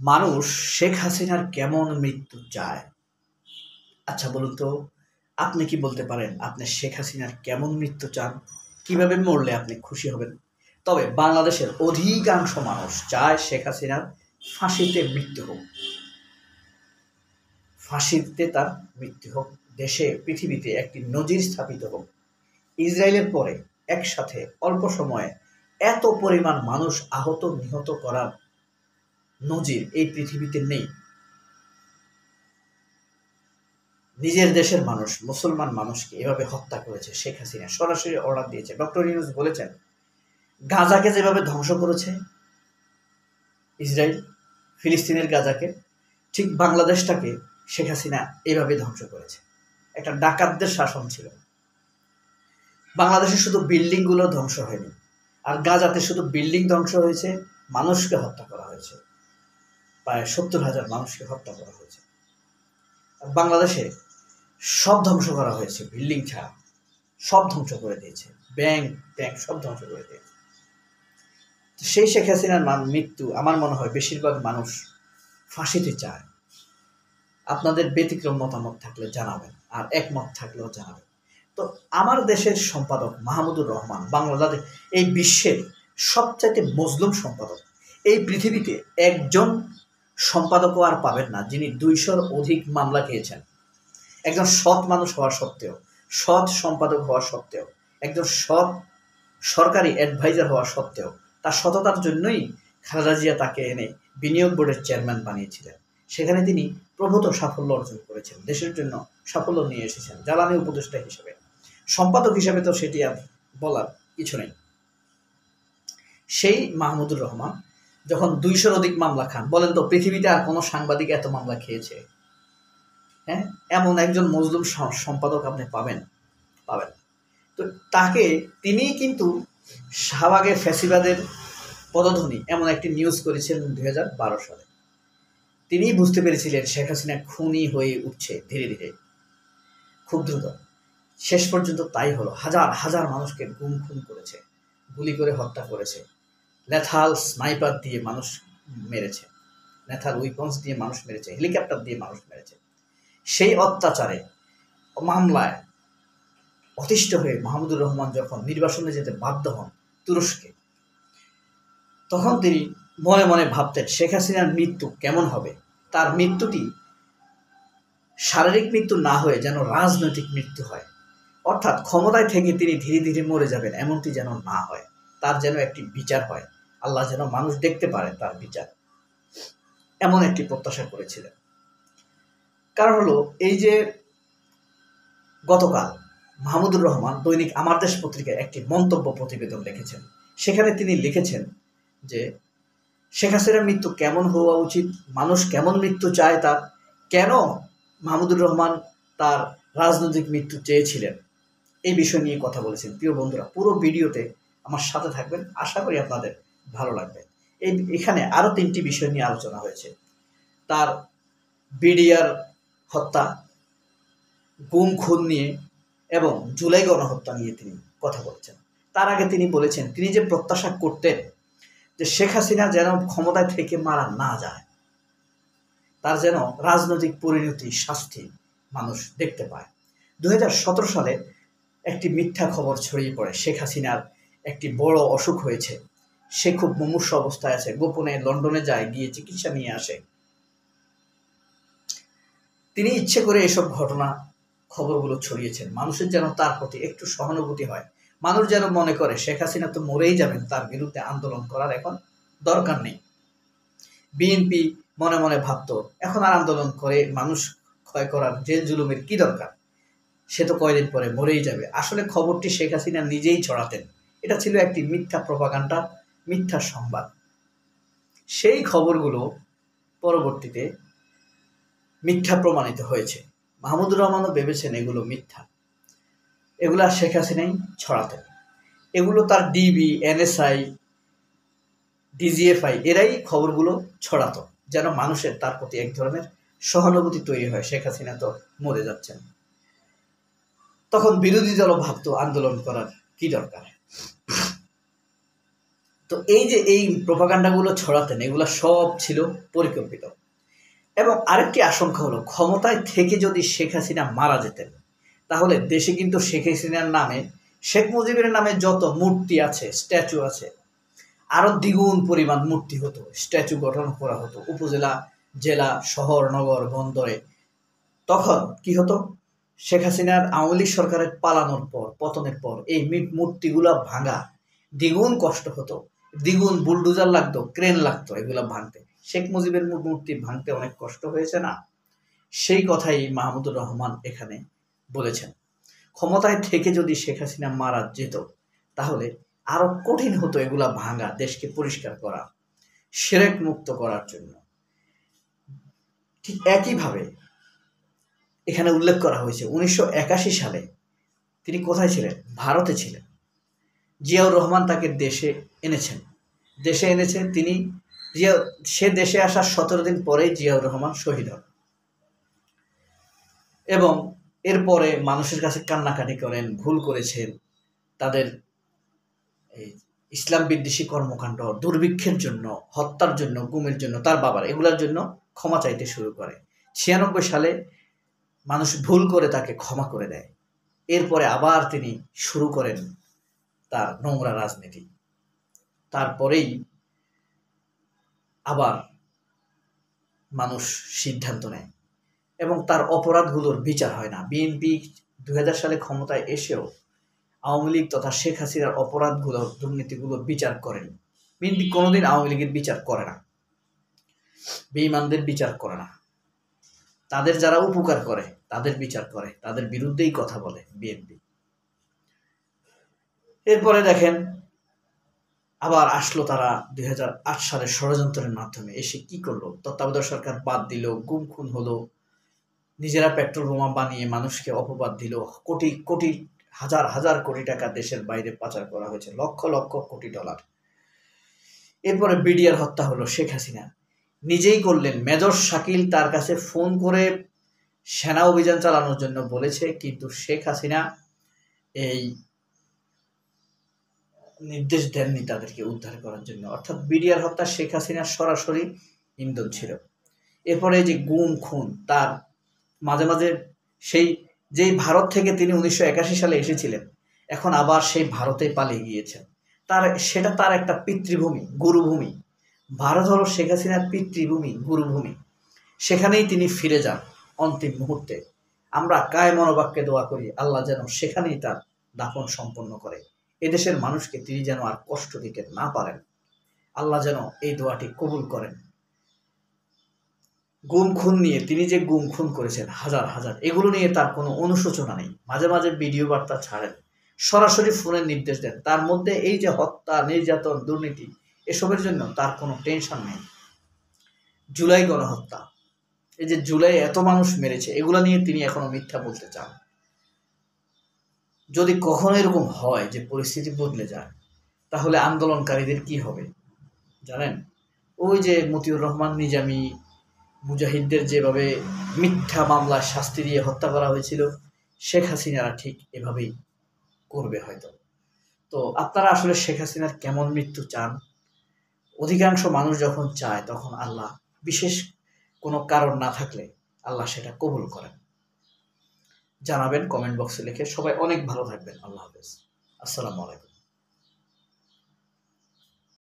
মানুষ শেখ হাসিনার কেমন মৃত্যু চায়? আচ্ছা বলুন তো, আপনি কি বলতে পারেন আপনি শেখ হাসিনার কেমন মৃত্যু চান? কিভাবে মরলে আপনি খুশি হবেন? তবে বাংলাদেশের অধিকাংশ মানুষ চায় শেখ হাসিনার ফাঁসিতে মৃত্যু হোক। ফাঁসিতে তার মৃত্যু হোক, দেশে পৃথিবীতে একটি নজির স্থাপিত হোক। ইসরায়েলের পরে একসাথে অল্প সময়ে এত পরিমাণ মানুষ আহত নিহত করার নজির এই পৃথিবীতে নেই। নিজের দেশের মানুষ, মুসলমান মানুষকে এভাবে হত্যা করেছে শেখ হাসিনা, সরাসরি অর্ডার দিয়েছে। ডক্টর ইউনূস বলেছেন, গাজাকে যেভাবে ধ্বংস করেছে ইসরায়েল, ফিলিস্তিনের গাজাকে, ঠিক বাংলাদেশটাকে শেখ হাসিনা এভাবে ধ্বংস করেছে। একটা ডাকাতদের শাসন ছিল। বাংলাদেশে শুধু বিল্ডিংগুলো ধ্বংস হয়নি, আর গাজাতে শুধু বিল্ডিং ধ্বংস হয়েছে, মানুষকে হত্যা করা হয়েছে। প্রায় 70,000 মানুষকে হত্যা করা হয়েছে। বাংলাদেশে সব ধ্বংস করা হয়েছে, বিল্ডিং ছাড়া সব ধ্বংস করে দিয়েছে, ব্যাংক ট্যাঙ্ক সব ধ্বংস করে দিয়েছে। সেই শেখ হাসিনার মৃত্যু আমার মনে হয় বেশিরভাগ মানুষ ফাঁসিতে চায়। আপনাদের ব্যতিক্রম মতামত থাকলে জানাবেন, আর একমত থাকলেও জানাবেন। তো আমার দেশের সম্পাদক মাহমুদুর রহমান বাংলাদেশ, এই বিশ্বের সবচাইতে মজলুম সম্পাদক। এই পৃথিবীতে একজন সম্পাদকও আর পাবেন না যিনি 200-র অধিক মামলা খেয়েছেন। একজন সৎ মানুষ হওয়া সত্ত্বেও, সৎ সম্পাদক হওয়া সত্ত্বেও, একজন সৎ সরকারি অ্যাডভাইজার হওয়া সত্ত্বেও, তার সততার জন্যই খালেদা জিয়া তাকে এনে বিনিয়োগ বোর্ডের চেয়ারম্যান বানিয়েছিলেন। সেখানে তিনি প্রভূত সাফল্য অর্জন করেছেন, দেশের জন্য সাফল্য নিয়ে এসেছেন জ্বালানি উপদেষ্টা হিসেবে। সম্পাদক হিসেবে তো সেটি আর বলার কিছু নেই। সেই মাহমুদুর রহমান যখন 200-র অধিক মামলা খান, বলেন তো পৃথিবীতে আর কোনো সাংবাদিক এত মামলা খেয়েছে? হ্যাঁ, এমন একজন মজলুম সম্পাদক আপনি পাবেন? তো তাকে, তিনি কিন্তু শাহবাগের ফ্যাসিবাদের পদধ্বনি এমন একটি নিউজ করেছিলেন 2012 সালে। তিনি বুঝতে পেরেছিলেন শেখ হাসিনা খুনি হয়ে উঠছে ধীরে ধীরে, খুব দ্রুত। শেষ পর্যন্ত তাই হলো। হাজার হাজার মানুষকে খুন করেছে, গুলি করে হত্যা করেছে, লেথাল স্নাইপার দিয়ে মানুষ মেরেছে, লেথাল উইপন্স দিয়ে মানুষ মেরেছে, হেলিকপ্টার দিয়ে মানুষ মেরেছে। সেই অত্যাচারে, মামলায় অতিষ্ঠ হয়ে মাহমুদুর রহমান যখন নির্বাসনে যেতে বাধ্য হন তুরস্কে, তখন তিনি মনে মনে ভাবতেন শেখ হাসিনার মৃত্যু কেমন হবে। তার মৃত্যুটি শারীরিক মৃত্যু না হয়ে যেন রাজনৈতিক মৃত্যু হয়, অর্থাৎ ক্ষমতায় থেকে তিনি ধীরে ধীরে মরে যাবেন এমনটি যেন না হয়, তার যেন একটি বিচার হয়, আল্লাহ যেন মানুষ দেখতে পারে তার বিচার, এমন একটি প্রত্যাশা করেছিলেন। কারণ হলো এই যে গতকাল মাহমুদুর রহমান দৈনিক আমার দেশ পত্রিকায় একটি মন্তব্য প্রতিবেদন লিখেছেন। সেখানে তিনি লিখেছেন যে শেখ হাসিনার মৃত্যু কেমন হওয়া উচিত, মানুষ কেমন মৃত্যু চায়, তার কেন মাহমুদুর রহমান তার রাজনৈতিক মৃত্যু চেয়েছিলেন, এই বিষয় নিয়ে কথা বলেছেন। প্রিয় বন্ধুরা, পুরো ভিডিওতে আমার সাথে থাকবেন, আশা করি আপনাদের ভালো লাগবে। এখানে আরও 3টি বিষয় নিয়ে আলোচনা হয়েছে। তার বিডিআর হত্যা, গুম খুন নিয়ে এবং জুলাই গণহত্যা নিয়ে তিনি কথা বলেছেন। তার আগে তিনি বলেছেন তিনি যে প্রত্যাশা করতেন যে শেখ হাসিনা যেন ক্ষমতায় থেকে মারা না যায়, তার যেন রাজনৈতিক পরিণতি, শাস্তি মানুষ দেখতে পায়। 2017 সালে একটি মিথ্যা খবর ছড়িয়ে পড়ে শেখ হাসিনার একটি বড় অসুখ হয়েছে, সে খুব মুমূর্ষ অবস্থায় আছে, গোপনে লন্ডনে যায়, গিয়ে চিকিৎসা নিয়ে আসে। তিনি ইচ্ছে করে এসব ঘটনা খবরগুলো ছড়িয়েছেন, মানুষের যেন তার প্রতি একটু সহানুভূতি হয়, মানুষ যেন মনে করে শেখ হাসিনা তো মরেই যাবেন, তার বিরুদ্ধে আন্দোলন করার এখন দরকার নেই। বিএনপি মনে মনে ভাবত এখন আর আন্দোলন করে মানুষ ক্ষয় করার, জেল জুলুমের কি দরকার, সে তো কয়দিন পরে মরেই যাবে। আসলে খবরটি শেখ হাসিনা নিজেই ছড়াতেন, এটা ছিল একটি মিথ্যা প্রপাগান্ডা, মিথ্যা সংবাদ। সেই খবরগুলো পরবর্তীতে মিথ্যা প্রমাণিত হয়েছে। মাহমুদুর রহমানও ভেবেছেন এগুলো মিথ্যা, এগুলো শেখ হাসিনাই ছড়াতেন, এগুলো তার ডিবি, এনএসআই, ডিজিএফআই এরাই খবরগুলো ছড়াতো, যেন মানুষের তার প্রতি এক ধরনের সহানুভূতি তৈরি হয়, শেখ হাসিনা তো মরে যাচ্ছেন। তখন বিরোধী দলও ভাবত আন্দোলন করার কি দরকার। তো এই যে এই প্রোপাগান্ডাগুলো ছড়াতেন, এগুলো সব ছিল পরিকল্পিত। এবং আরেকটি আশঙ্কা হলো, ক্ষমতায় থেকে যদি শেখ হাসিনা মারা যেতেন, তাহলে দেশে কিন্তু শেখ হাসিনার নামে, শেখ মুজিবের নামে যত মূর্তি আছে, স্ট্যাচু আছে, আরও দ্বিগুণ পরিমাণ মূর্তি হতো, স্ট্যাচু গঠন করা হতো উপজেলা, জেলা, শহর, নগর, বন্দরে। তখন কি হতো, শেখ হাসিনার আওয়ামী লীগ সরকারের পালানোর পর, পতনের পর এই মূর্তিগুলা ভাঙা দ্বিগুণ কষ্ট হতো, দ্বিগুণ বুলডোজার লাগতো, ক্রেন লাগতো এগুলা ভাঙতে। শেখ মুজিবের মূর্তি ভাঙতে অনেক কষ্ট হয়েছে না, সেই কথাই মাহমুদুর রহমান এখানে বলেছেন। ক্ষমতায় থেকে যদি শেখ হাসিনা মারা যেত, তাহলে আরো কঠিন হতো এগুলা ভাঙা, দেশকে পরিষ্কার করা, শিরক মুক্ত করার জন্য। ঠিক একইভাবে এখানে উল্লেখ করা হয়েছে 1981 সালে তিনি কোথায় ছিলেন? ভারতে ছিলেন। জিয়াউর রহমান তাকে দেশে এনেছেন তিনি। সে দেশে আসার 17 দিন পরেই জিয়াউর রহমান শহীদ হন এবং এরপরে মানুষের কাছে কান্নাকাটি করেন, ভুল করেছেন, তাদের এই ইসলাম বিদ্বেষী কর্মকাণ্ড, দুর্ভিক্ষের জন্য, হত্যার জন্য, গুমের জন্য, তার বাবার এগুলোর জন্য ক্ষমা চাইতে শুরু করে। 96 সালে মানুষ ভুল করে তাকে ক্ষমা করে দেয়। এরপরে আবার তিনি শুরু করেন তার নোংরা রাজনীতি। তারপরেই আবার মানুষ সিদ্ধান্ত নেয় এবং তার অপরাধগুলোর বিচার হয় না। বিএনপি 2000 সালে ক্ষমতায় এসেও আওয়ামী লীগ তথা শেখ হাসিনার অপরাধগুলোর, দুর্নীতিগুলোর বিচার করেনি। বিএনপি কোনোদিন আওয়ামী লীগের বিচার করে না, বেঈমানদের বিচার করে না, তাদের যারা উপকার করে তাদের বিচার করে, তাদের বিরুদ্ধেই কথা বলে বিএনপি। এরপরে দেখেন আবার আসলো তারা 2008 সালের ষড়যন্ত্রের মাধ্যমে এসে কি করলো, তত্ত্বাবধায়ক সরকার বাদ দিল, গুম খুন হলো, নিজেরা পেট্রোল বোমা বানিয়ে মানুষকে অপবাদ দিল, কোটি কোটি, হাজার হাজার কোটি টাকা দেশের বাইরে পাচার করা হয়েছে, লক্ষ লক্ষ কোটি ডলার। এরপরে বিডিআর হত্যা হলো, শেখ হাসিনা নিজেই করলেন। মেজর শাকিল তার কাছে ফোন করে সেনা অভিযান চালানোর জন্য বলেছে, কিন্তু শেখ হাসিনা এই নির্দেশ দেননি তাদেরকে উদ্ধার করার জন্য। অর্থাৎ বিডিআর হত্যা শেখ হাসিনার সরাসরি ইন্ধন ছিল। এরপরে যে গুম খুন, তার মাঝে মাঝে সেই যেই ভারত থেকে তিনি 1981 সালে এসেছিলেন, এখন আবার সেই ভারতে পালিয়ে গিয়েছেন। সেটা তার একটা পিতৃভূমি, গুরুভূমি। ভারত হলো শেখ হাসিনার পিতৃভূমি, গুরুভূমি। সেখানেই তিনি ফিরে যান অন্তিম মুহূর্তে। আমরা কায় মনোবাক্যে দোয়া করি আল্লাহ যেন সেখানেই তার দাফন সম্পন্ন করে। এদেশের মানুষকে তিনি যেন আর কষ্ট দিতে না পারেন, আল্লাহ যেন এই দোয়াটি কবুল করেন। গুম খুন নিয়ে, তিনি যে গুম খুন করেছেন হাজার হাজার, এগুলো নিয়ে তার কোনো অনুশোচনা নেই। মাঝে মাঝে ভিডিও বার্তা ছাড়েন, সরাসরি ফোনের নির্দেশ দেন। তার মধ্যে এই যে হত্যা, নির্যাতন, দুর্নীতি, এসবের জন্য তার কোনো টেনশন নেই। জুলাই গণহত্যা, এই যে জুলাই এত মানুষ মেরেছে, এগুলো নিয়ে তিনি এখনো মিথ্যা বলতে চান। যদি কখনো এরকম হয় যে পরিস্থিতি বদলে যায়, তাহলে আন্দোলনকারীদের কি হবে জানেন? ওই যে মতিউর রহমান নিজামী, মুজাহিদদের যেভাবে মিথ্যা মামলায় শাস্তি দিয়ে হত্যা করা হয়েছিল, শেখ হাসিনারা ঠিক এভাবেই করবে হয়তো। তো আপনারা আসলে শেখ হাসিনার কেমন মৃত্যু চান? অধিকাংশ মানুষ যখন চায়, তখন আল্লাহ, বিশেষ কোনো কারণ না থাকলে আল্লাহ সেটা কবুল করেন। জানাবেন কমেন্ট বক্সে লিখে। সবাই অনেক ভালো থাকবেন। আল্লাহ হাফেজ। আসসালামু আলাইকুম।